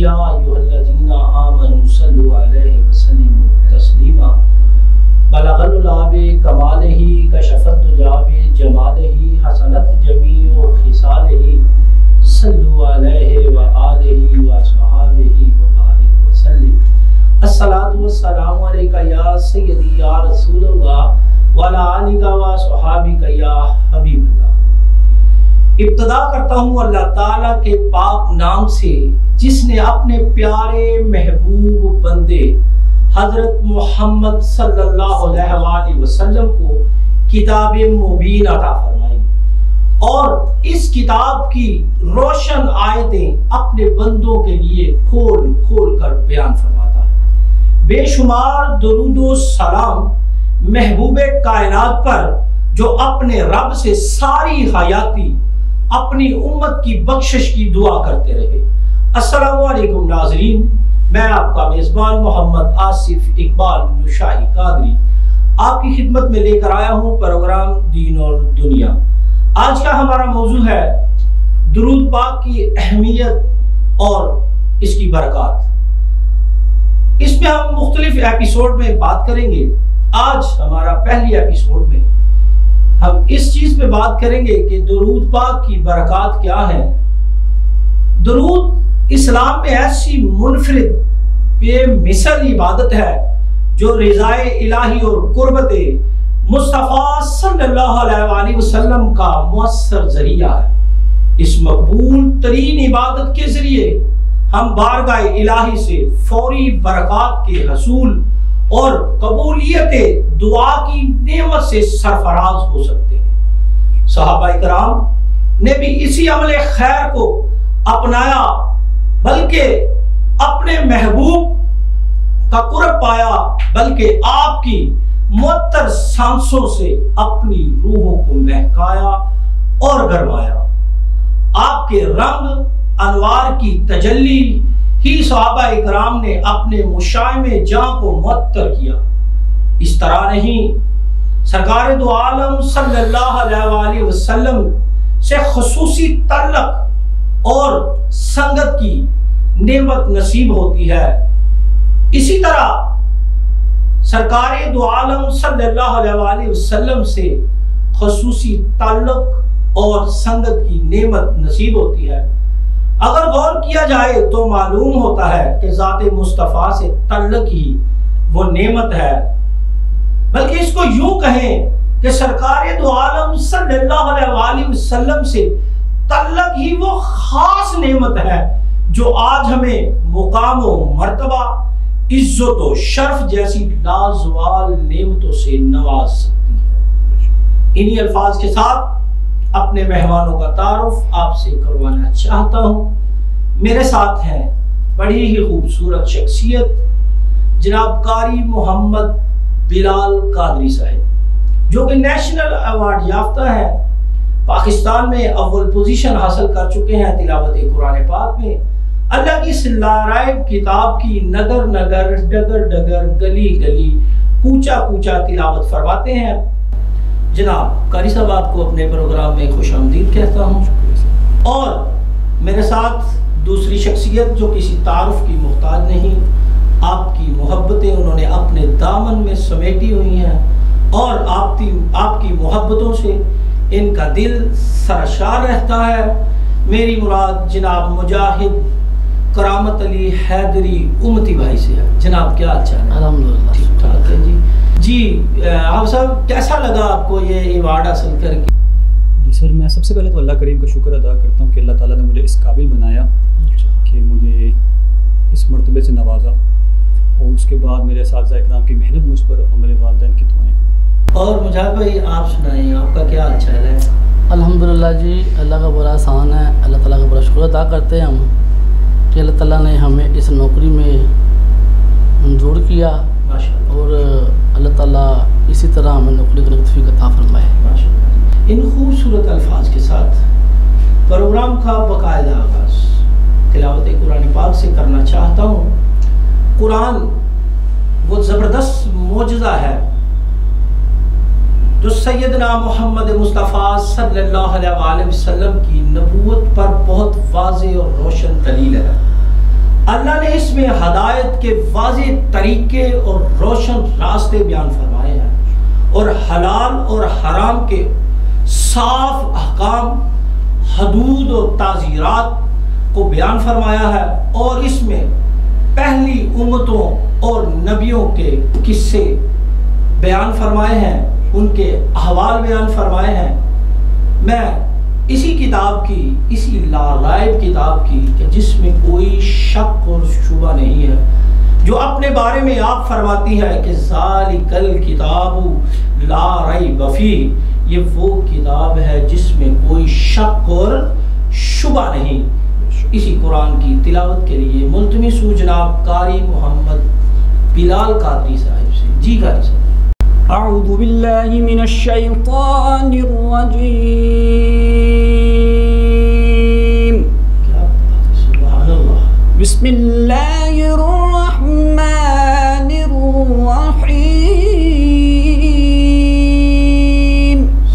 या अय्युहल्लज़ीना आमनू सल्लु अलैहि वसल्लिमू तस्लीमा बलगल आबे कमालिही कशफत दुजाबे जमालिही हसनत जमीउ खिसालिही सल्लु अलैहि व आलिही व सहाबिही व बारिक वसल्लिम। अस्सलातु वस्सलामु अलैका या सय्यदी या रसूलल्लाह व अला आलिका व सहाबिका या हबीबल्लाह। इब्तिदा करता हूँ अल्लाह ताला के पाक नाम से जिसने अपने प्यारे महबूब बंदे हजरत मोहम्मद सल्लल्लाहु अलैहि वसल्लम को किताब मुबीन अता फरमाई और इस किताब की रोशन आयतें अपने बंदों के लिए खोल खोल कर बयान फरमाता है। बेशुमार दुरूदो सलाम महबूबे कायनात पर जो अपने रब से सारी हयाती अपनी उम्मत की बख्शिश की दुआ करते रहे। अस्सलामु अलैकुम नाज़रीन, मैं आपका मेज़बान मोहम्मद आसिफ इकबाल नुशाही कादरी आपकी खिदमत में लेकर आया हूँ प्रोग्राम दीन और दुनिया। आज का हमारा मौजू है दुरूद पाक की अहमियत और इसकी बरकत। इसमें हम मुख्तलिफ एपिसोड में बात करेंगे। आज हमारा पहली एपिसोड में हम इस चीज पे बात करेंगे कि दुरूद पाक की बरकत क्या है। दुरूद इस्लाम में ऐसी मुनफरिद बेमिसल इबादत है जो रिज़ाए इलाही और कुर्बते मुस्तफ़ा सल्लल्लाहु अलैहि वसल्लम का मुअस्सर जरिया है। इस मकबूल तरीन इबादत के जरिए हम बारगाह इलाही से फौरी बरकत के हसूल और कबूलियत दुआ की नेमत से सरफराज हो सकते हैं। सहाबाए किराम ने भी इसी अमले खैर को अपनाया, बल्कि अपने महबूब का कुर्ब पाया, बल्कि आपकी मुअत्तर सांसों से अपनी रूहों को महकाया और गरमाया। आपके रंग अनवार की तजल्ली ही सहाबाए किराम ने अपने मुशाइमे जां को मुअत्तर किया। इस तरह नहीं, सरकार दो आलम सल्लल्लाहु अलैहि वसल्लम से खुसूसी तल्लक और संगत की नेमत नसीब होती है। इसी तरह सरकार दो आलम सल्लल्लाहु अलैहि वसल्लम से खुसूसी ताल्लुक और संगत की नेमत नसीब होती है। अगर गौर किया जाए तो मालूम होता है कि ज़ाते मुस्तफ़ा से ताल्लुक ही वो नेमत है, बल्कि इसको यूं कहें कि सरकार दो आलम सल्लल्लाहु अलैहि वसल्लम से ताल्लुक ही वो खास नेमत है जो आज हमें मुकाम व मर्तबा, इज्जत व शर्फ जैसी लाजवाल नेमतों से नवाज सकती है। इन्हीं अल्फाज के साथ अपने मेहमानों का तारुफ आपसे करवाना चाहता हूँ। मेरे साथ हैं बड़ी ही खूबसूरत शख्सियत जनाब कारी मोहम्मद बिलाल कादरी साहब, जो कि नेशनल अवार्ड याफ्ता है। पाकिस्तान में अव्वल पोजीशन हासिल कर चुके हैं तिलावत कुरान पाक में। अल्लाह की सिल्लाराइब किताब की नगर नगर, डगर डगर, गली गली, कूचा कूचा तिलावत फरमाते हैं। जनाब कारी साहब, आपको अपने प्रोग्राम में खुशामदीद कहता हूँ। और मेरे साथ दूसरी शख्सियत जो किसी तारुफ की मोहताज नहीं, आपकी मोहब्बतें उन्होंने अपने दामन में समेटी हुई हैं और आपकी मोहब्बतों से इनका दिल सरशार रहता है। मेरी मुराद जनाब मुजाहिद करामत अली हैदरी उमती भाई से है। जनाब क्या अच्छा है? अल्हम्दुलिल्लाह ठीक ठाक है जी। आप साहब, कैसा लगा आपको ये अवार्ड हासिल करके? जी सर, मैं सबसे पहले तो अल्लाह करीम का शुक्र अदा करता हूँ कि अल्लाह ताला ने मुझे इस काबिल बनाया कि मुझे इस मर्तबे से नवाजा, और उसके बाद मेरे असातिज़ा इकराम की मेहनत मुझ पर और मेरे वालिदैन की दुआएं। और मुजाहिद भाई, आप सुनाइए, आपका क्या हाल चाल है? अल्हम्दुलिल्लाह जी, अल्लाह का बड़ा एहसान है। अल्लाह ताला का बड़ा शुक्र अदा करते हैं हम कि अल्लाह ताला ने हमें इस नौकरी में मंजूर किया और अल्लाह ताला इसी तरह हमें नौकरी की तौफीक अता फरमाए। इन खूबसूरत अल्फाज के साथ प्रोग्राम का बाकायदा आगाज़ तिलावत कुरान पाक से करना चाहता हूँ। कुरान वो ज़बरदस्त मोजज़ा है जो सैयदना मोहम्मद मुस्तफ़ा सल्लल्लाहु अलैहि वसल्लम की नबूवत पर बहुत वाज़ेह और रोशन दलील है। अल्लाह ने इसमें हदायत के वाज़ेह तरीके और रोशन रास्ते बयान फरमाए हैं और हलाल और हराम के साफ अहकाम, हदूद और ताज़ीरात को बयान फरमाया है और इसमें पहली उम्मतों और नबियों के किस्से बयान फरमाए हैं, उनके अहवाल बयान फरमाए हैं। मैं इसी किताब की, इसी लाराइब किताब की कि जिसमें कोई शक और शुबा नहीं है, जो अपने बारे में आप फरमाती है कि ज़ालिकल किताबु ला रैब फीह, ये वो किताब है जिसमें कोई शक और शुबा नहीं। इसी कुरान की तिलावत के लिए मुल्तमिस हूं जनाब कारी मोहम्मद बिलाल कादरी साहिब से। जी कारी साहब। अऊज़ु बिल्लाहि मिनश शैतानिर रजीम। क्या सुभान अल्लाह। बिस्मिल्लाहिर रहमानिर रहीम।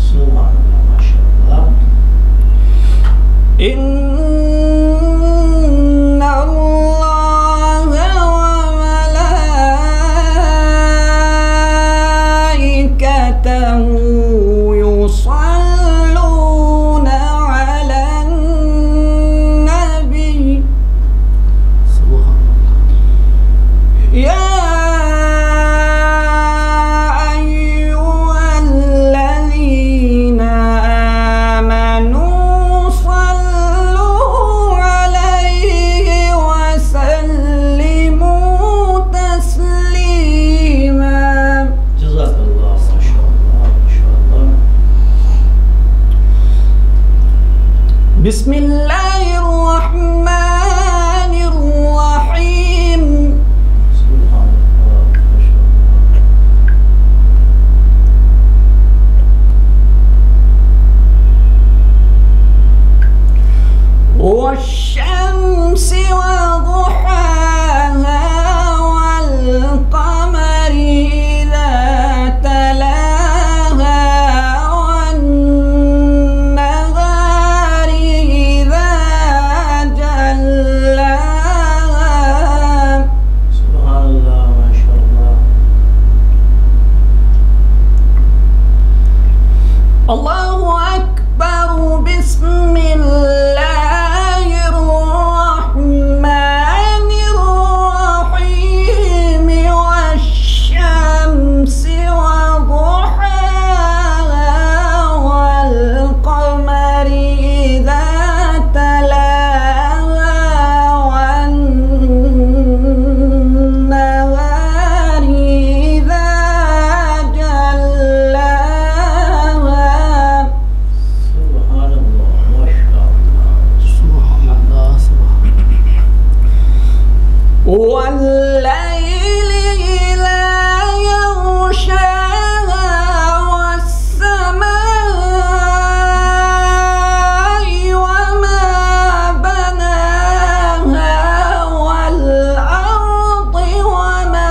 सुभान अल्लाह, माशाअल्लाह। बिस्मिल्लाहिर्रहमानिर्रहीम। वश्शम्सि वदुहाहा वल्क़मरि इज़ा तलाहा वन्नहारि इज़ा जल्लाहा। सुभान अल्लाह, माशाअल्लाह। अल्लाहु अकबर। बिस्मिल्लाहिर्रहमानिर्रहीम। वश्शम्सि वदुहाहा वल्क़मरि इज़ा तलाहा वन्नहारि इज़ा जल्लाहा। सुभान अल्लाह, माशाअल्लाह। सुभानअल्लाह, सुभान। वल्लैलि इज़ा यग़शाहा वस्समाइ वमा बनाहा वल्अर्दि वमा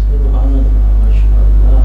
सुभान अल्लाह, माशाअल्लाह।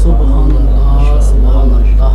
सुभानअल्लाह, सुभानअल्लाह।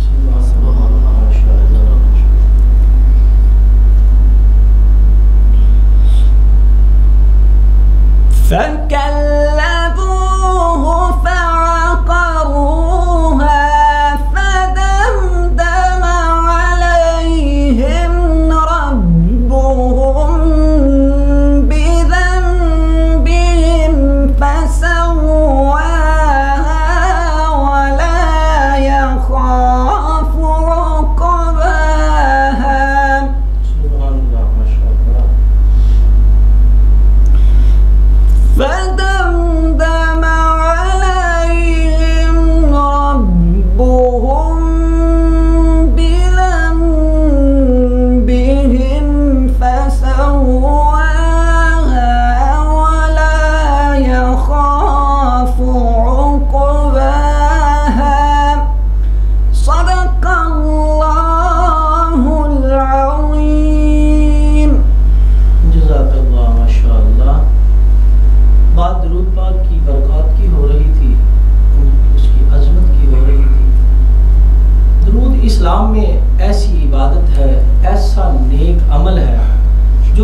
सुभान अल्लाह, माशाअल्लाह।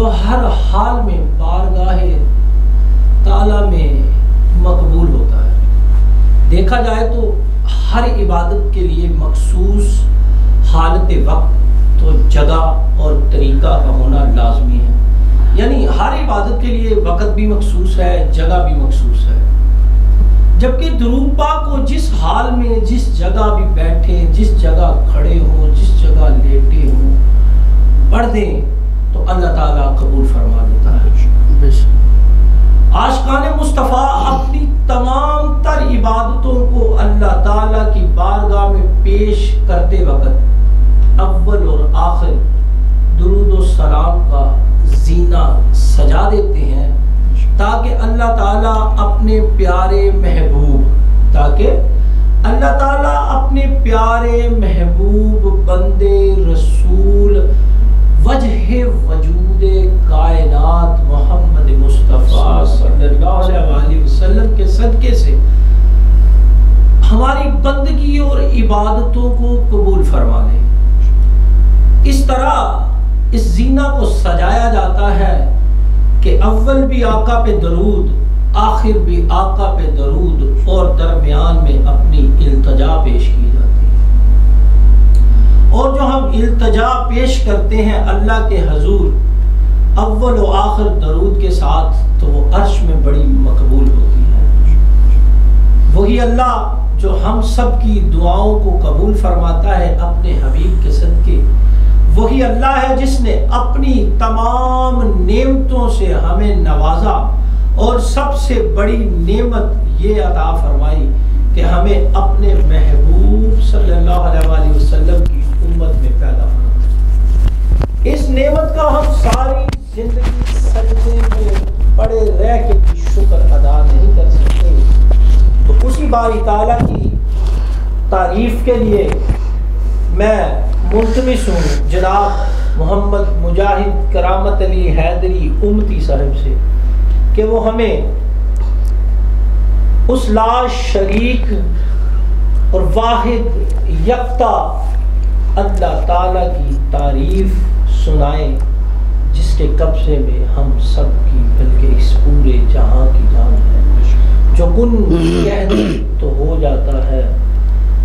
जो हर हाल में बारगाहे ताला में मकबूल होता है। देखा जाए तो हर इबादत के लिए मखसूस हालत वक्त तो जगह और तरीका का होना लाजमी है। यानी हर इबादत के लिए वक्त भी मखसूस है, जगह भी मखसूस है। जबकि दुरूद पाक को जिस हाल में, जिस जगह भी बैठे, जिस जगह खड़े हों, जिस जगह लेटे हों, पढ़ दें तो अल्लाह ताला कबूल फरमा देता है। आशिकाने मुस्तफ़ा अपनी तमाम तर इबादतों को अल्लाह ताला की बारगाह में पेश करते वक्त अव्वल और आखिर दुरूद और सलाम का जीना सजा देते हैं, ताकि अल्लाह ताला अपने प्यारे महबूब बंदे रसूल वजह वजूद कायनात मोहम्मद मुस्तफ़ा सल्लल्लाहु अलैहि वसल्लम के सदके से हमारी बंदगी और इबादतों को कबूल फरमा ले। इस तरह इस जीना को सजाया जाता है कि अव्वल भी आका पे दरूद, आखिर भी आका पे दरूद और दरमियान में अपनी इल्तजा पेश की जाती है। और जो हम इल्तजा पेश करते हैं अल्लाह के हजूर अव्वल और आखिर दरूद के साथ, तो वो अर्श में बड़ी मकबूल होती है। वही अल्लाह जो हम सब की दुआओं को कबूल फरमाता है अपने हबीब के सदके, वही अल्लाह है जिसने अपनी तमाम नेमतों से हमें नवाजा और सबसे बड़ी नेमत ये अता फरमाई कि हमें अपने महबूब सल्लल्लाहु अलैहि वसल्लम की उम्मत में पैदा फरमाया। इस नेमत का हम सारी जिंदगी सजदे में पड़े रह के भी शुक्र अदा नहीं कर सकते। तो उसी बारी ताला की तारीफ के लिए मैं मुल्तमिस हूँ जनाब मोहम्मद मुजाहिद करामत अली हैदरी उम्मती साहब से कि वो हमें उस ला शरीक और वाहिद यकता अल्लाह ताला की तारीफ सुनाएं, जिसके कब्जे में हम सब की बल्कि इस पूरे जहां की जान है। जो कुन कह दे तो हो जाता है,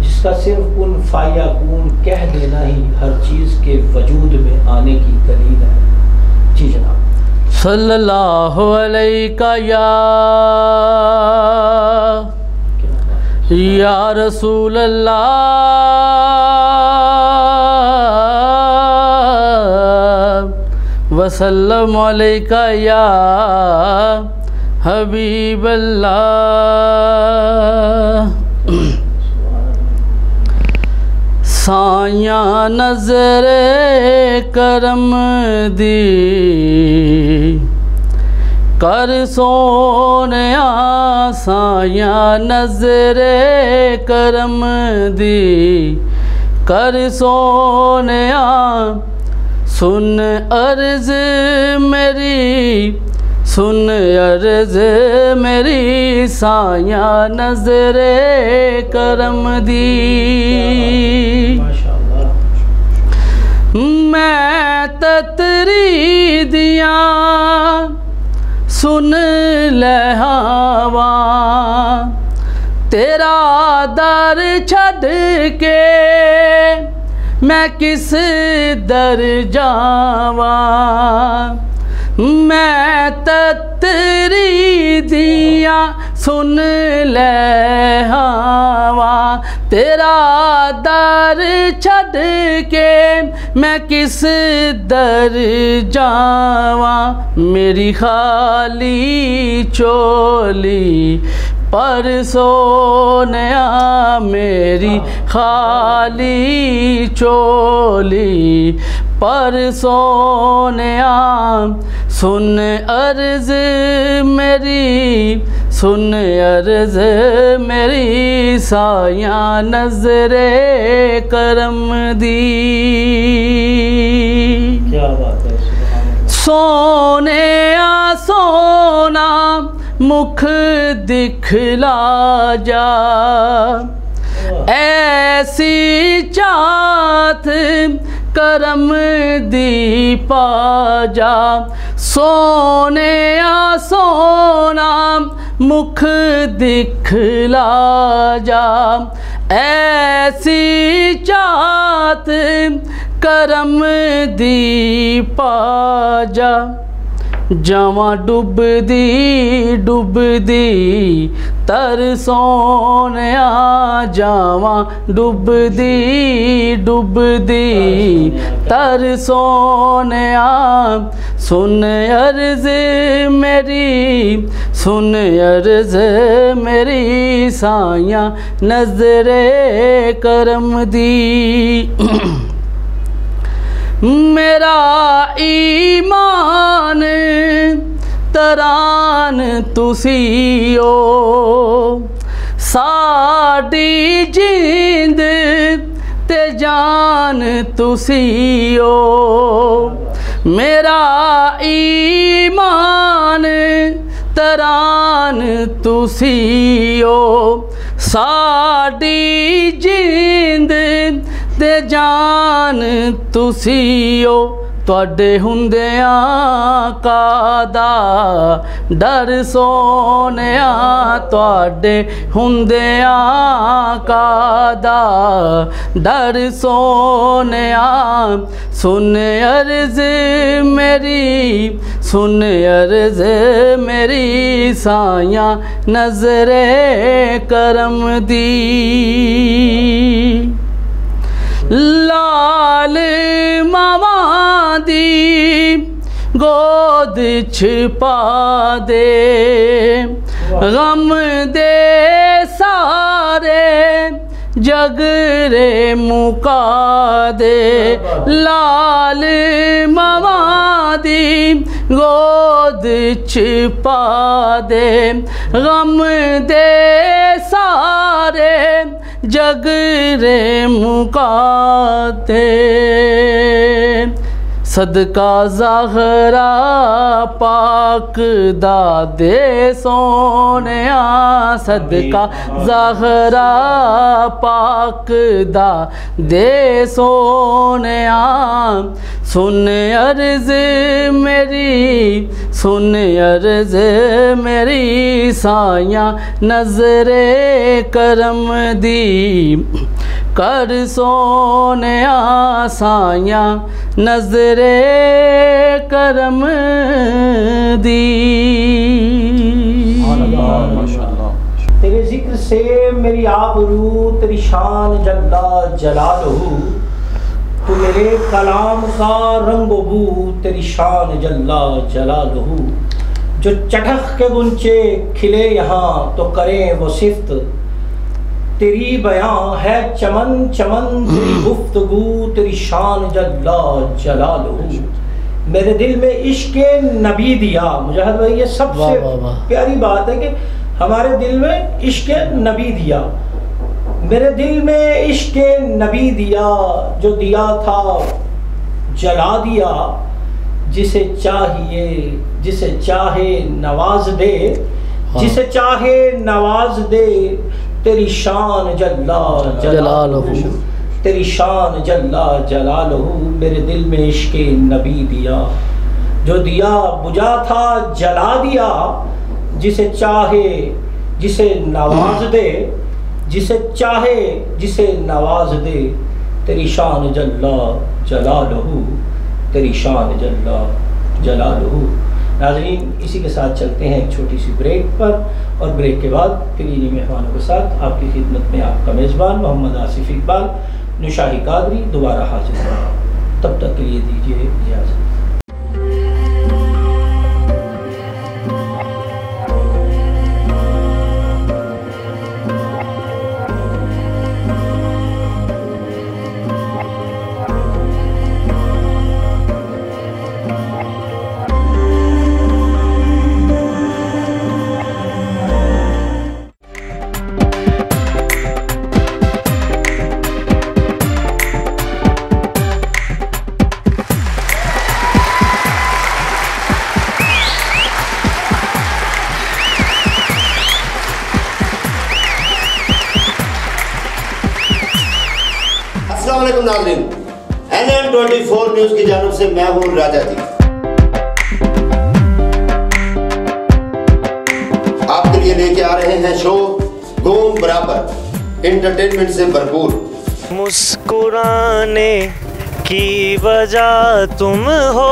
जिसका सिर्फ कुन फाया कुन कह देना ही हर चीज के वजूद में आने की दलील है। जी जनाब। सल्लल्लाहु अलैहि या रसूल अल्लाह वसल्लम अलैका या हबीब अल्लाह। साया नजर करम दी कर सोनिया, साया नजर करम दी कर सोनिया, सुन अर्ज मेरी सुन अर्ज मेरी, साया नजर करम दी। मैं ततरी दिया सुन लहावा, तेरा दर छड़ के मैं किस दर जावा। मैं ततरी दिया सुन ले हवा, तेरा दर छड़ के मैं किस दर जावा। मेरी खाली चोली पर सोनिया, मेरी खाली चोली पर सोनिया, सुन अर्ज मेरी सुन अर्ज मेरी, साया नजरे करम दी। क्या बात है। सोने आ सोना मुख दिखला जा, ऐसी चाहत करम दी पा जा। सोने सोना मुख दिखला जा, ऐसी चाहत करम दी पा जा। जावां डुबदी डुबदी तर सोनिया, जावां डुबदी डुबदी तर सोनिया। सुन अर्ज़ मेरी, सुन अर्ज़ मेरी साया नज़रे करम दी। मेरा ईमान तरान तुसीओ, साडी जिंद ते जान तुसीओ। मेरा ईमान तरान तुसीओ, साडी जिंद ते जान तुसीओ। तुहाडे हुंदियां कादा डर सोनिया, तुहाडे हुंदियां कादा डर सोनिया। सुन अर्ज़ मेरी, सुन अर्ज़ मेरी साया नज़रे करम दी। लाल मावां दी गोद छिपा दे, गम दे सारे जग रे मुका दे। लाल मावां दी गोद छिपा दे, गम दे सारे जग रे मुकाते। सदका ज़हरा पाक दा दे सोनिया, सदका ज़हरा पाक दा दे सोनिया। सुन अर्ज़ मेरी, सुन अर्ज़ मेरी साया नज़रे करम दी। कर सोनिया साया नज़रे करम दी। तेरे जिक्र से मेरी आबरू, तेरी शान जल्ला जलालहू। तू मेरे कलाम का रंगो बू, तेरी शान जल्ला जलालहू। जो चटख के गुंचे खिले यहाँ तो करें वो सिफ्त, तेरी बयां है चमन चमन तेरी गुफ्तगू, तेरी शान जल्ला जलालहू। मेरे दिल में इश्क नबी दिया। मुजाहिद भाई ये सबसे प्यारी बात है कि हमारे दिल में इश्क नबी दिया। मेरे दिल में इश्क नबी दिया, जो दिया था जला दिया। जिसे चाहिए जिसे चाहे नवाज दे, जिसे चाहे नवाज दे। तेरी शान जल्ला जलालहू, तेरी शान जल्ला जलालहू। मेरे दिल में इश्क नबी दिया, जो दिया बुझा था जला दिया। जिसे चाहे जिसे नवाज दे, जिसे चाहे जिसे नवाज दे। तेरी शान जल्ला जलालहू, तेरी शान जल्ला जलालहू। नाज़रीन, इसी के साथ चलते हैं एक छोटी सी ब्रेक पर, और ब्रेक के बाद फिर इन्हीं मेहमानों के साथ आपकी खिदमत में आपका मेज़बान मोहम्मद आसिफ इकबाल निशाही कादरी दोबारा हाजिर है। तब तक के लिए दीजिए इजाज़त। नाज़रीन, NM24 न्यूज़ की जानिब से मैं हूँ राजा जी। लिए लेके आ रहे हैं शो गोम बराबर, एंटरटेनमेंट से भरपूर। मुस्कुराने की वजह तुम हो,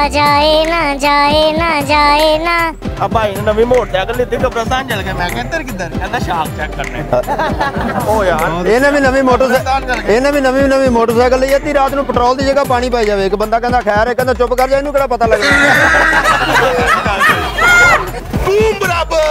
जाए ना जाए ना। अब भाई नवी मोटरसाइकिल लेते कब्रिस्तान चल गए। मैं किधर कहता शाख चेक करने। ओ यार ये नवी मोटरसाइकिल ਲਈ ਅੱਧੀ ਰਾਤ ਨੂੰ ਪੈਟਰੋਲ ਦੀ ਜਗ੍ਹਾ ਪਾਣੀ ਪਾਈ ਜਾਵੇ। ਇੱਕ ਬੰਦਾ ਕਹਿੰਦਾ ਖੈਰ ਹੈ, ਕਹਿੰਦਾ ਚੁੱਪ ਕਰ ਜਾ, ਇਹਨੂੰ ਕਿਹੜਾ ਪਤਾ ਲੱਗਦਾ। बूम बराबर।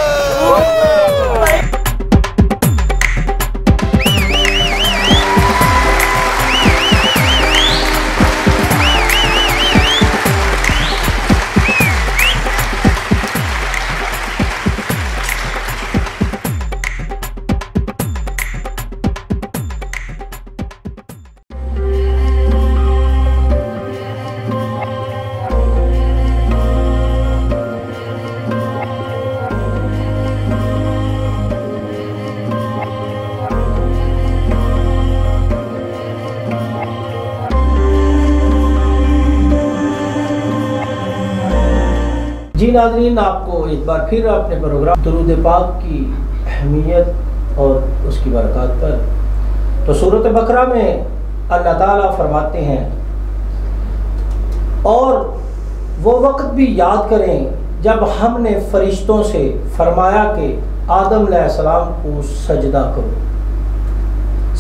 जी नाज़रीन, आपको एक बार फिर अपने प्रोग्राम दुरूद पाक की अहमियत और उसकी बरकत पर। तो सूरत बकरा में अल्लाह ताला फरमाते हैं, और वो वक्त भी याद करें जब हमने फरिश्तों से फरमाया कि आदम अलैहिस्सलाम को सजदा करो।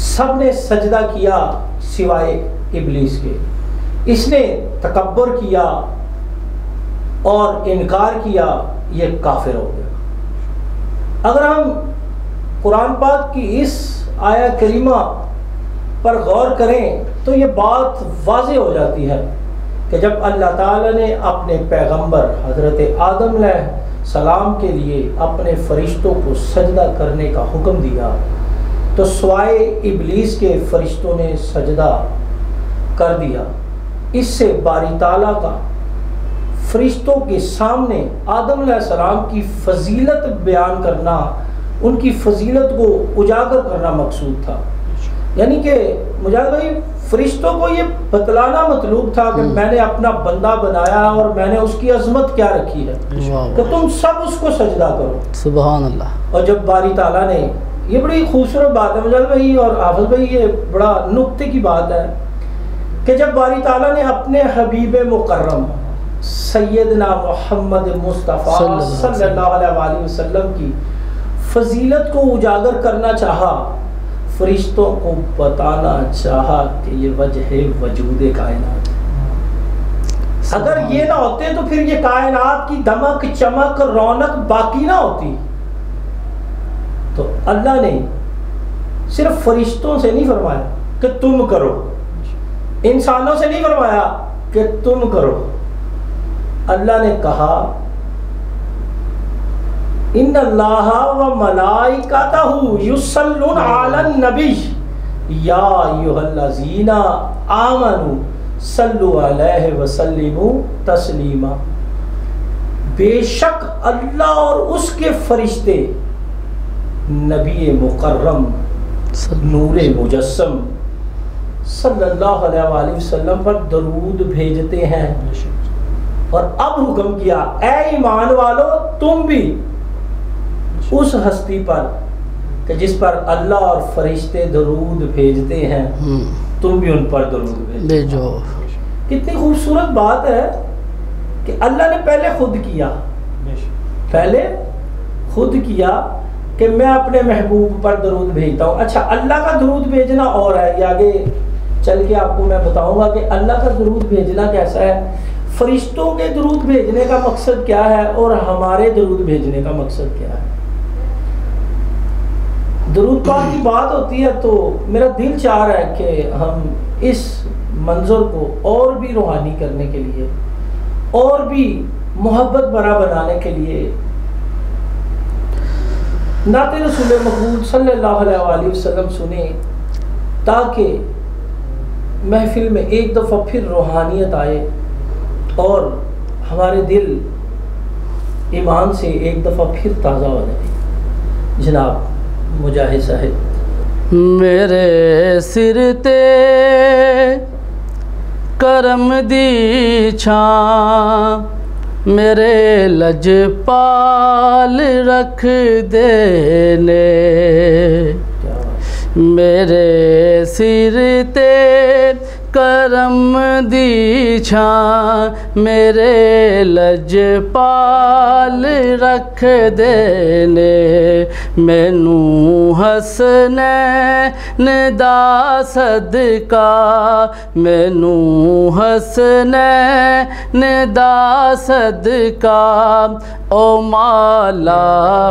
सब ने सजदा किया सिवाय इब्लीस के। इसने तकब्बुर किया और इनकार किया, ये काफिर हो गया। अगर हम कुरान पाक की इस आया करीमा पर गौर करें तो ये बात वाज़ेह हो जाती है कि जब अल्लाह ताला ने अपने पैगंबर हज़रत आदम अलैहिस्सलाम के लिए अपने फरिश्तों को सजदा करने का हुक्म दिया, तो स्वाए इब्लीस के फरिश्तों ने सजदा कर दिया। इससे बारी ताला का फरिश्तों के सामने आदम अलैहिस्सलाम की फजीलत बयान करना, उनकी फजीलत को उजागर करना मकसूद था। यानी कि मुजाहिद भाई, फरिश्तों को ये बतलाना मतलूब था कि मैंने अपना बंदा बनाया और मैंने उसकी अजमत क्या रखी है कि तुम सब उसको सजदा करो। सुभान अल्लाह। और जब बारी ताला ने, ये बड़ी खूबसूरत बात है मुजाहिद भाई और हाफिज भाई, ये बड़ा नुक्ते की बात है कि जब बारी ताला ने अपने हबीब मुकर्रम सैयदना मोहम्मद मुस्तफ़ा सल्लल्लाहु अलैहि वसल्लम की फजीलत को उजागर करना चाहा, फरिश्तों को बताना चाहा कि ये वजह वजूद कायनात। अगर ये ना होते तो फिर ये कायनात की दमक चमक रौनक बाकी ना होती। तो अल्लाह ने सिर्फ फरिश्तों से नहीं फरमाया कि तुम करो, इंसानों से नहीं फरमाया कि तुम करो। अल्लाह ने कहा, इन्नल्लाह व मलाइकतहु युसल्लूना अलन नबी या अय्युहल्लज़ीना आमनू सल्लु अलैहि व सल्लिमू तस्लीमा। बेशक अल्लाह और उसके फरिश्ते नबी मुकर्रम नूरे मुजस्सम सल्लल्लाहु अलैहि वसल्लम पर दरूद भेजते हैं। और अब हुक्म किया, ऐ ईमान वालो, तुम भी उस हस्ती पर कि जिस पर अल्लाह और फरिश्ते दरूद भेजते हैं, तुम भी उन पर दरूद भेजो। कितनी खूबसूरत बात है कि अल्लाह ने पहले खुद किया कि मैं अपने महबूब पर दरूद भेजता हूँ। अच्छा, अल्लाह का दरूद भेजना और है, ये आगे चल के आपको मैं बताऊंगा कि अल्लाह का दरूद भेजना कैसा है, फरिश्तों के दरूद भेजने का मकसद क्या है और हमारे दरूद भेजने का मकसद क्या है। दरूद पाक की बात होती है तो मेरा दिल चाह रहा है कि हम इस मंजर को और भी रूहानी करने के लिए और भी मोहब्बत भरा बनाने के लिए नाते रसूल मकबूल सल्लल्लाहु अलैहि वसल्लम सुने, ताकि महफिल में एक दफ़ा फिर रूहानियत आए और हमारे दिल ईमान से एक दफ़ा फिर ताज़ा हो जाए। जनाब मुजाहिद साहिब। मेरे सिर ते करम दी छां मेरे लजपाल रख देने मेरे सिर ते करम दी छां मेरे लजपाल रख देने मैनू हसनैन दा सदका मैनू हसनैन दा सदका ओ माला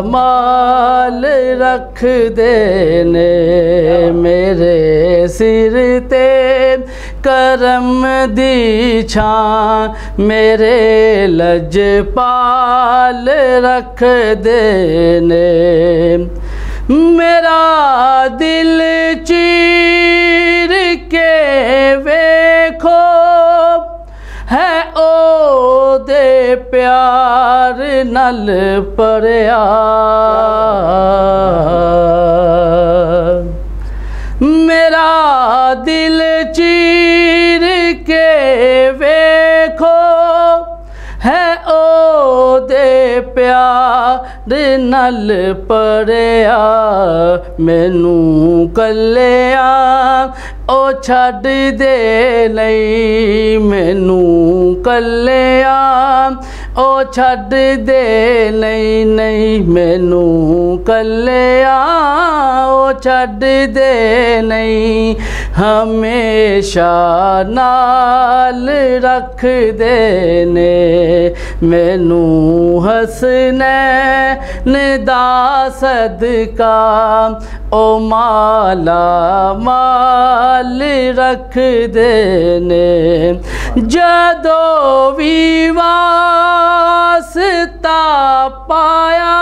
माल रख देने मेरे सिर ते करम दी छां मेरे लजपाल रख देने मेरा दिल चीर के वेखो है ओ दे प्यार नल पड़िया मेरा दिल चीर के वेखो है ओ दे प्यार नल पड़िया मैनू कल्लिया ओ छड्ड दे नहीं मैनू कल्लिया ओ छड्ड दे नहीं नहीं मैनू कल्लिया ओ छड्ड दे नहीं हमेशा नाल रख देने मैनू हसनैन दा सदका ओ माला माल रख देने जदो भी वास्ता पाया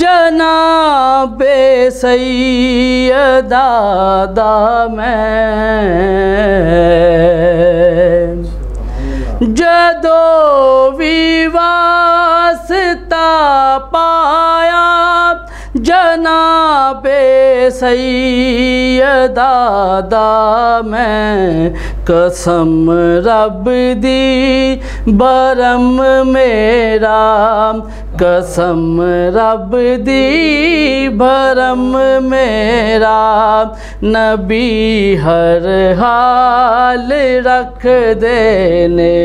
जनाबे सैयदा दा मैं जदो भी वास्ता पाया जनाबे सैयदा दा मैं कसम रब दी बरम मेरा कसम रब दी भरम मेरा नबी हर हाल रख देने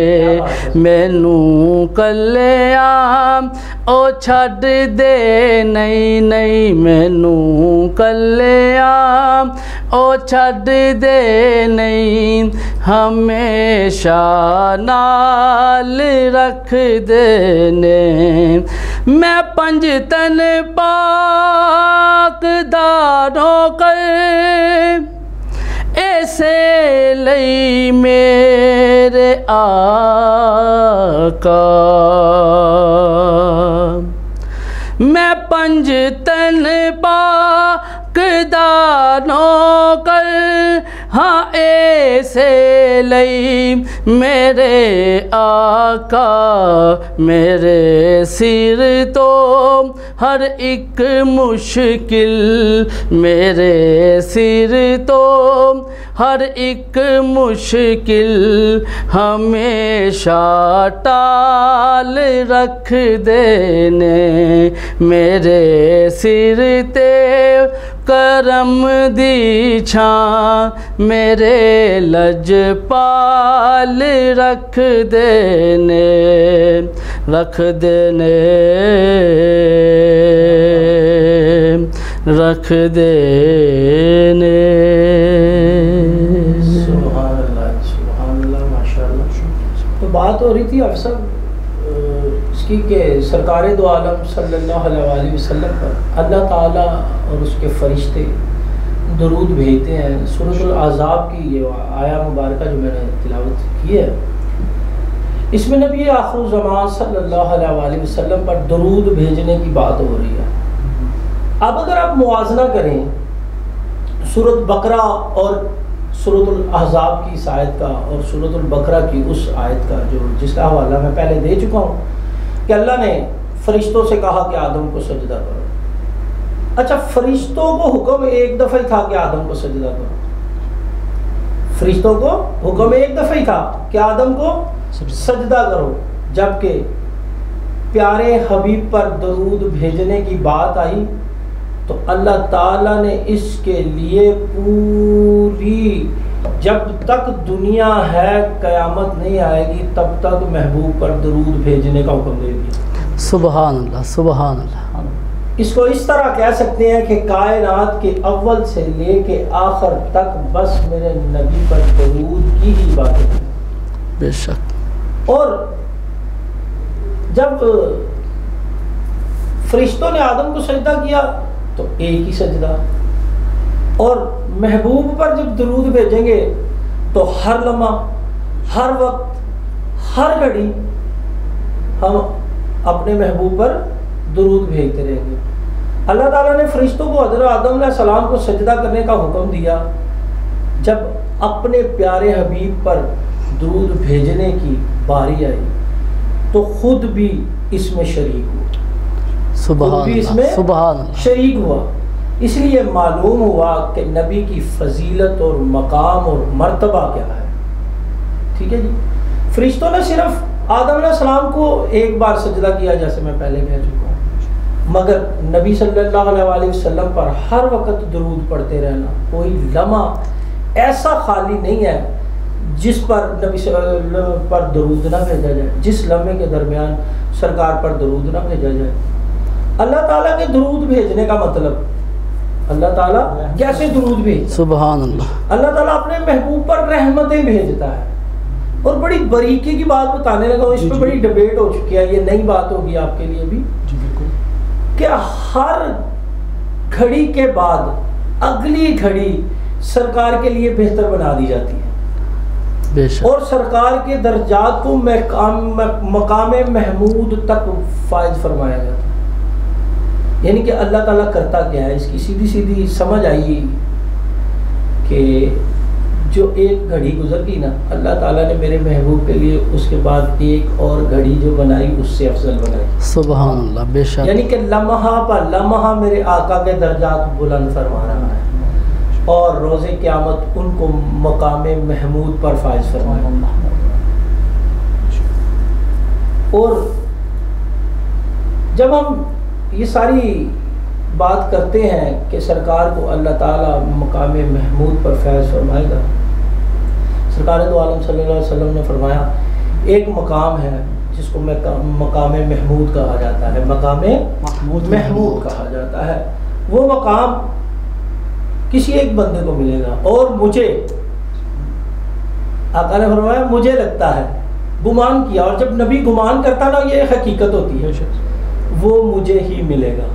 मैनू कल्लिया ओ छड्ड दे नहीं नहीं मैनू कल्लिया ओ छड्ड दे नहीं हमेशा नाल रख देने मैं पंज तन पाक दा नौकर ऐसे लई मेरे आका मैं पंज तन पाक दा नौकर हाँ ऐसे लई मेरे आका मेरे सिर तो हर एक मुश्किल मेरे सिर तो हर एक मुश्किल हमेशा टाल रख देने मेरे सिर ते करम दी छां मेरे लजपाल रख देने रख देने रख देने। सुभान अल्लाह माशाअल्लाह। तो बात हो रही थी अफसर इसकी कि सरकार दो आलम सल्लल्लाहु अलैहि वसल्लम पर अल्लाह ताला और उसके फरिश्ते दरूद भेजते हैं। सूरह अल-अहज़ाब की ये आया मुबारका जो मैंने तिलावत की है, इसमें नबी आखिर ज़मान सल्लल्लाहु अलैहि वसल्लम पर दरूद भेजने की बात हो रही है। अब अगर आप मुआजना करें सूरत बकरा और सूरत अल-अहज़ाब की इस आयत का और सूरत अल-बकरा की उस आयत का, जो जिसका हवाला मैं पहले दे चुका हूँ कि अल्लाह ने फरिश्तों से कहा कि आदम को सजदा करो। अच्छा, फरिश्तों को हुक्म एक दफ़ा ही था कि आदम को सजदा करो, फरिश्तों को हुक्म एक दफ़ा ही था कि आदम को सजदा करो, जबकि प्यारे हबीब पर दरूद भेजने की बात आई तो अल्लाह ताला ने इसके लिए पूरी, जब तक दुनिया है क़यामत नहीं आएगी तब तक महबूब पर दरूद भेजने का हुक्म दे दिया। सुभान अल्लाह, सुभान अल्लाह। इसको इस तरह कह सकते हैं कि कायनात के अव्वल से लेके आखिर तक बस मेरे नबी पर दरूद की ही इबादत है। बेशक। और जब फरिश्तों ने आदम को सजदा किया तो एक ही सजदा, और महबूब पर जब दरूद भेजेंगे तो हर लम्हा, हर वक्त, हर घड़ी हम अपने महबूब पर दरूद भेजते रहेंगे। अल्लाह ताला ने फरिश्तों को हज़रत आदम अलैहिस्सलाम को सजदा करने का हुक्म दिया जब अपने प्यारे हबीब पर दरूद भेजने की बारी आई तो खुद भी इसमें शरीक हुआ, सुभान अल्लाह, सुभान अल्लाह। शरीक हुआ। इसलिए मालूम हुआ कि नबी की फजीलत और मकाम और मर्तबा क्या है। ठीक है जी। फरिश्तों ने सिर्फ आदम अलैहिस्सलाम को एक बार सजदा किया, जैसे मैं पहले कह चुका हूँ, मगर नबी सल्लल्लाहु अलैहि वसल्लम पर हर वक्त दरूद पढ़ते रहना, कोई लम्हा ऐसा खाली नहीं है जिस पर नबी पर दरूद ना भेजा जाए, जिस लम्हे के दरमियान सरकार पर दरूद ना भेजा जाए। अल्लाह ताला के दरूद भेजने का मतलब, अल्लाह ताला कैसे दरूद भेज, सुभान अल्लाह। अल्लाह ताला अपने महबूब पर रहमतें भेजता है। और बड़ी बारीकी की बात बताने लगा हूँ, इस पर बड़ी डिबेट हो चुकी है, ये नई बात होगी आपके लिए भी, कि हर घड़ी के बाद अगली घड़ी सरकार के लिए बेहतर बना दी जाती है और सरकार के दर्जात को मकाम महमूद तक फायद फरमाया जाता है। यानी कि अल्लाह ताला करता क्या है, इसकी सीधी सीधी समझ आई कि जो एक घड़ी गुजर गई ना, अल्लाह ताला ने मेरे महबूब के लिए उसके बाद एक और घड़ी जो बनाई उससे अफजल बनाई। सुभान अल्लाह, बेशक। यानी कि लम्हा पर लम्हा मेरे आका के दर्जात बुलंद फरमा रहा है और रोज़े क़यामत उनको मकाम महमूद पर फाइज फरमाएगा। और जब हम ये सारी बात करते हैं कि सरकार को अल्लाह ताला मकाम महमूद पर फैज़ फरमाएगा, सरकार दो आलम सल्लल्लाहु अलैहि वसल्लम ने फरमाया एक मकाम है जिसको मकाम महमूद कहा जाता है, मकाम महमूद कहा जाता है। वो मकाम किसी एक बंदे को मिलेगा और मुझे, आका ने फरमाया मुझे लगता है, गुमान किया, और जब नबी गुमान करता ना ये हकीकत होती है, वो मुझे ही मिलेगा।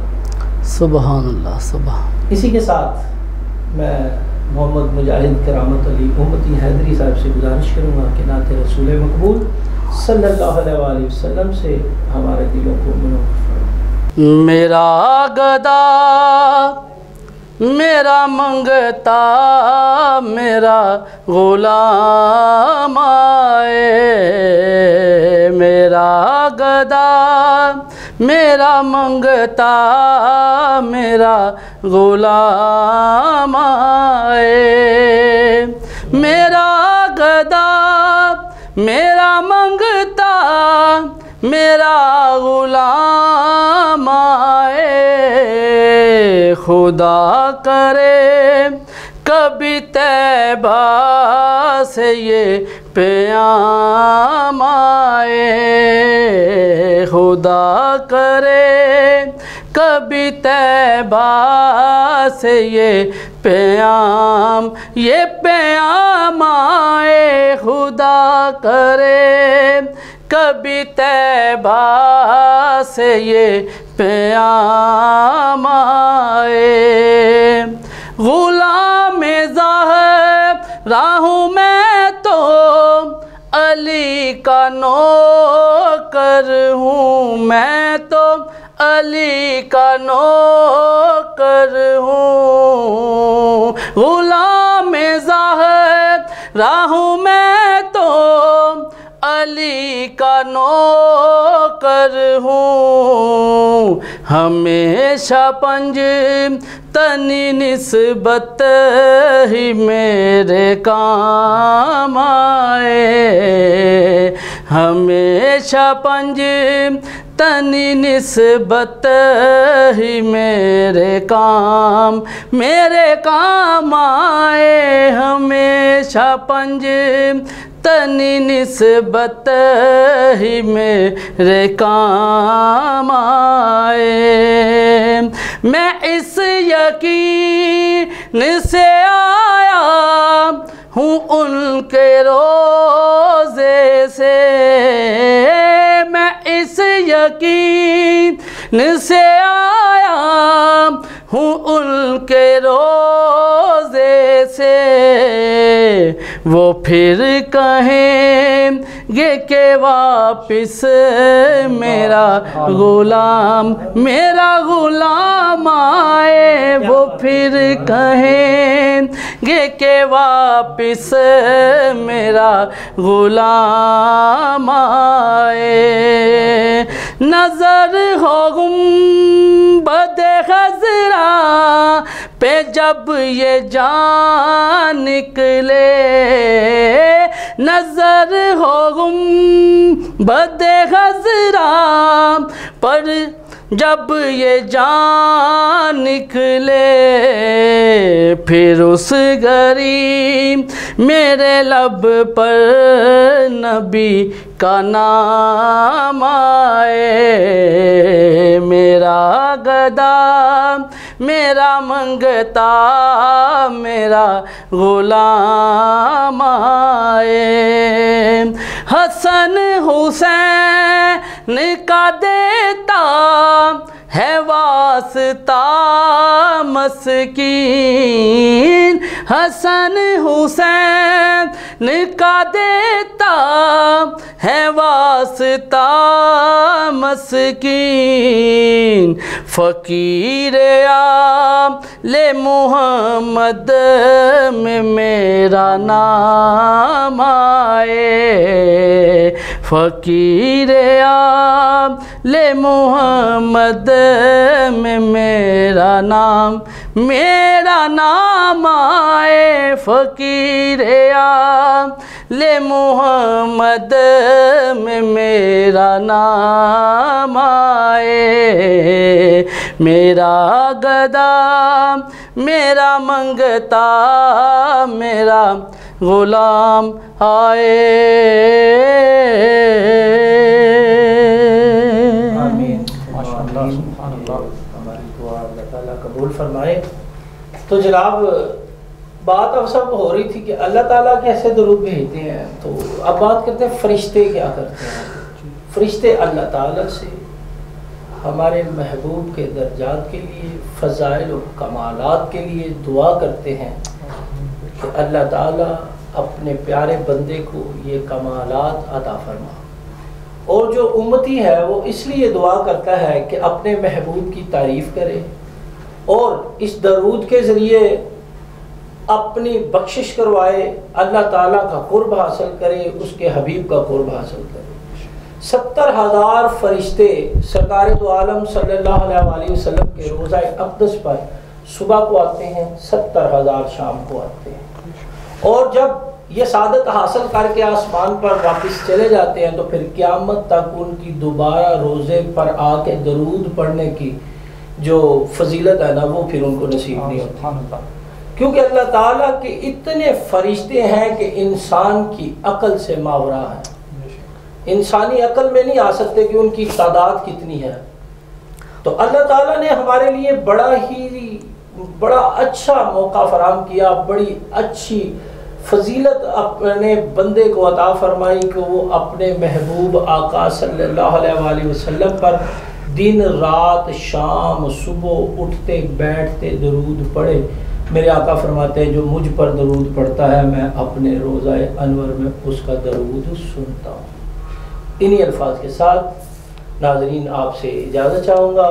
सुभान अल्लाह, सुभान। इसी के साथ मैं मोहम्मद मुजाहिद करामत अली उम्मती हैदरी साहब से गुजारिश करूँगा कि नाते रसूल मकबूल सल्लल्लाहु अलैहि वसल्लम से हमारे दिलों को मुनव्वर। मेरा गदा मेरा मंगता मेरा गुलाम आए, मेरा गदा मेरा मंगता मेरा गुलाम आए, मेरा गदा मेरा मंगता मेरा गुलाम आए, खुदा करे कभी तैबा से ये प्याम आए, खुदा करे कभी तैबा से ये प्याम आए, खुदा करे कभी तैबा से ये प्याम आए। गुलाम ज़हरा हूँ मैं तो अली का नौकर हूँ, मैं तो अली का नौकर हूँ। गुलाम ज़हरा हूँ मैं तो अली का नौकर हूँ, हमेशा पंज तनी निस्बत ही मेरी मेरे काम आए, हमेशा पंज तनी निस्बत ही मेरे काम आए, हमेशा पंज तनी निस्बत ही मेरे काम आए। मैं इस यकीन से आया हूँ उनके रोज़े से, मैं इस यकीन से आया हूँ उनके रोज़े से, वो फिर कहेंगे कि वापिस मेरा गुलाम आए, वो फिर कहेंगे कि वापिस मेरा गुलाम आए। नज़र हो गुंबदे खज़रा पे जब ये जान निकले, नज़र हो गुंबदे खज़रा पर जब ये जान निकले, फिर उस घड़ी मेरे लब पर नबी का नाम आए, मेरा गदा मेरा मंगता मेरा गुलाम आए। हसन हुसैन का देता है वास्ता मस्कीन, हसन हुसैन का देता है वास्ता मस्कीन, फ़कीर आले मोहम्मद में मेरा नाम आए, फ़कीर आले मोहम्मद में मेरा नाम आए, फ़कीर आले मोहम्मद में मेरा नाम आए, मेरा गदा मेरा मंगता मेरा गुलाम आए। आमीन। माशाअल्लाह, सुभानअल्लाह। हमारी दुआ अल्लाह ताला कबूल फरमाए। तो जनाब बात अब सब हो रही थी कि अल्लाह ताला कैसे दरूद भेजते हैं, तो अब बात करते हैं फरिश्ते क्या करते हैं। फरिश्ते अल्लाह ताला से हमारे महबूब के दर्जात के लिए, फ़ज़ाइल और कमालात के लिए दुआ करते हैं कि अल्लाह ताला अपने प्यारे बंदे को ये कमालात अता फरमा। और जो उम्मती है वो इसलिए दुआ करता है कि अपने महबूब की तारीफ़ करे और इस दरूद के ज़रिए अपनी बख्शिश करवाए, अल्लाह ताला का कुर्ब हासिल करे, उसके हबीब का कुर्ब हासिल करे। 70,000 फरिश्ते सरकार दो आलम सल्लल्लाहु अलैहि वसल्लम के रोज़ा अक़दस पर सुबह को आते हैं, 70,000 शाम को आते हैं, और जब ये सादत हासिल करके आसमान पर वापस चले जाते हैं तो फिर क़यामत तक उनकी दोबारा रोज़े पर आके दरूद पढ़ने की जो फजीलत है ना, वो फिर उनको नसीब नहीं होती, क्योंकि अल्लाह ताला के इतने फरिश्ते हैं कि इंसान की अकल से मावरा है। इंसानी अकल में नहीं आ सकते कि उनकी तादाद कितनी है। तो अल्लाह ताला ने हमारे लिए बड़ा अच्छा मौका फराम किया, बड़ी अच्छी फजीलत अपने बंदे को अता फरमाई कि वो अपने महबूब आका सल्लल्लाहु अलैहि वसल्लम पर दिन रात शाम सुबह उठते बैठते दरूद पढ़े। मेरे आका फरमाते हैं जो मुझ पर दरूद पढ़ता है मैं अपने रोज़ा अनवर में उसका दरूद सुनता हूँ। इन्हीं अल्फाज के साथ नाज़रीन आपसे इजाज़त चाहूँगा।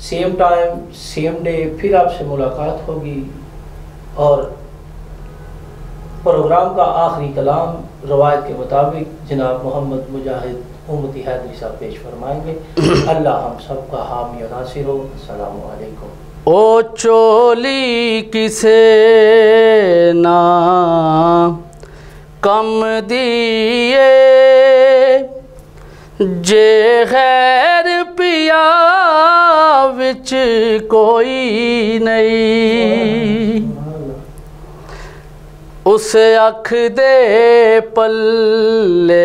सेम टाइम सेम डे फिर आपसे मुलाकात होगी और प्रोग्राम का आखिरी कलाम रवायत के मुताबिक जनाब मोहम्मद मुजाहिद उम्मती हैदरी साहब पेश फरमाएंगे। अल्लाह हम सब का हामी और नासिर हो। अस्सलामु अलैकुम। ओ चोली किसे ना कम दिए, जे खैर पिया विच कोई नहीं, उस अख दे पल्ले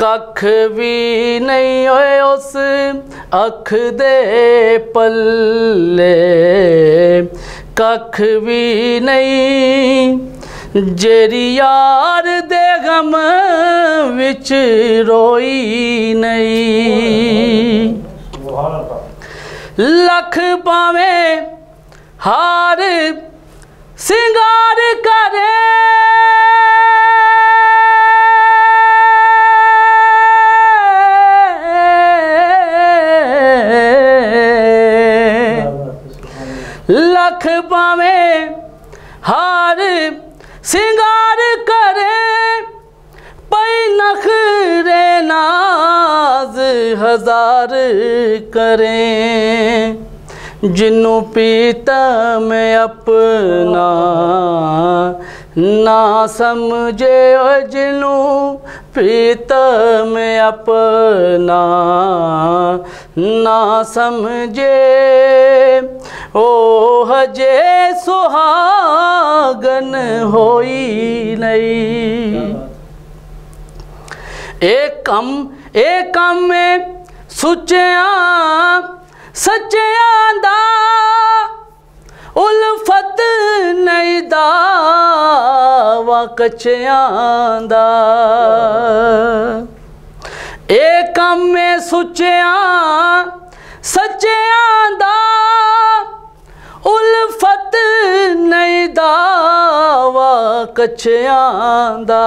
कख भी नहीं होए, उस अख दे पल्ले कख भी नहीं, जेरी यार दे गम विच रोई नहीं। लख पावे हार सिंगार करे, लख पावे हार सिंगार करे, पई नखरे नाज हजार करें, जिन्नू पीता में अपना ना समझे, जिन्नू पीता में अपना ना समझे, ओ हजे सुहागन होई नहीं। एक कम में सुचिया सच्चियां दा उल्फत नहीं दावा कच्चियां दा, एक कम में सुचिया सच्चियां दा उल्फत नहीं दावा कच्चियां दा,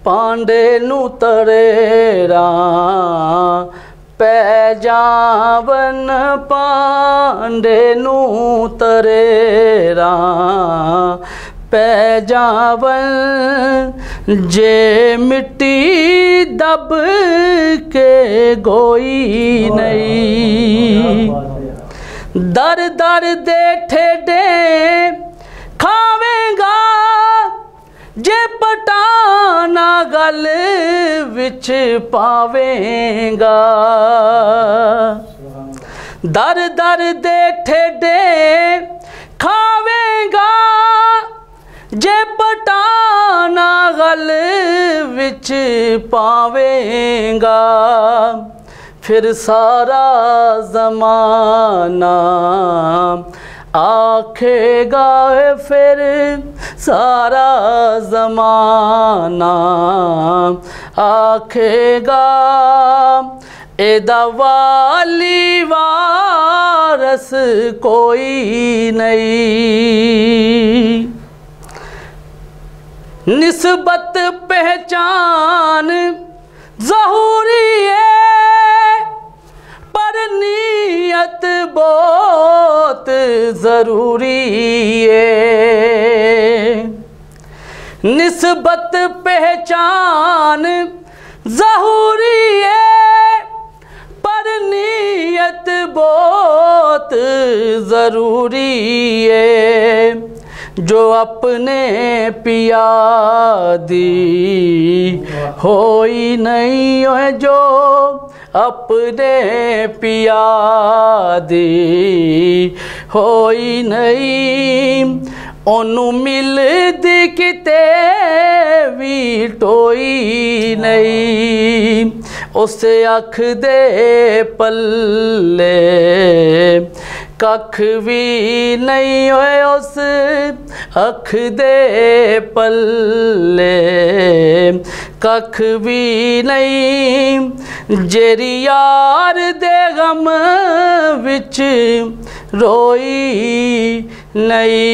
पांडे नू तरेरा पै जावन, पांडे नू तरेरा पै जावन, जे मिट्टी दब के गोई नहीं, दर दर दे ठेडे खावेगा, जे पटाना गल विच पावेगा, दर दर दे ठेडे खावेगा, जे पटाना गल विच पावेगा, फिर सारा ज़माना आखेगा, फिर सारा ज़माना आखेगा, एदा वाली वारस कोई नहीं। निस्बत पहचान ज़रूरी है, पर नीयत बहुत ज़रूरी है। निस्बत पहचान ज़रूरी है, पर नीयत बहुत ज़रूरी है। जो अपने पिया दी होई नहीं है, जो अपने पिया दी होई नहीं, ओनू मिलदी किते भी टोई नहीं। उस अख दे पल्ले कख भी नहीं होए, उस अख दे पल्ले कख भी नहीं, जेरी यार दे गम विच रोई नहीं।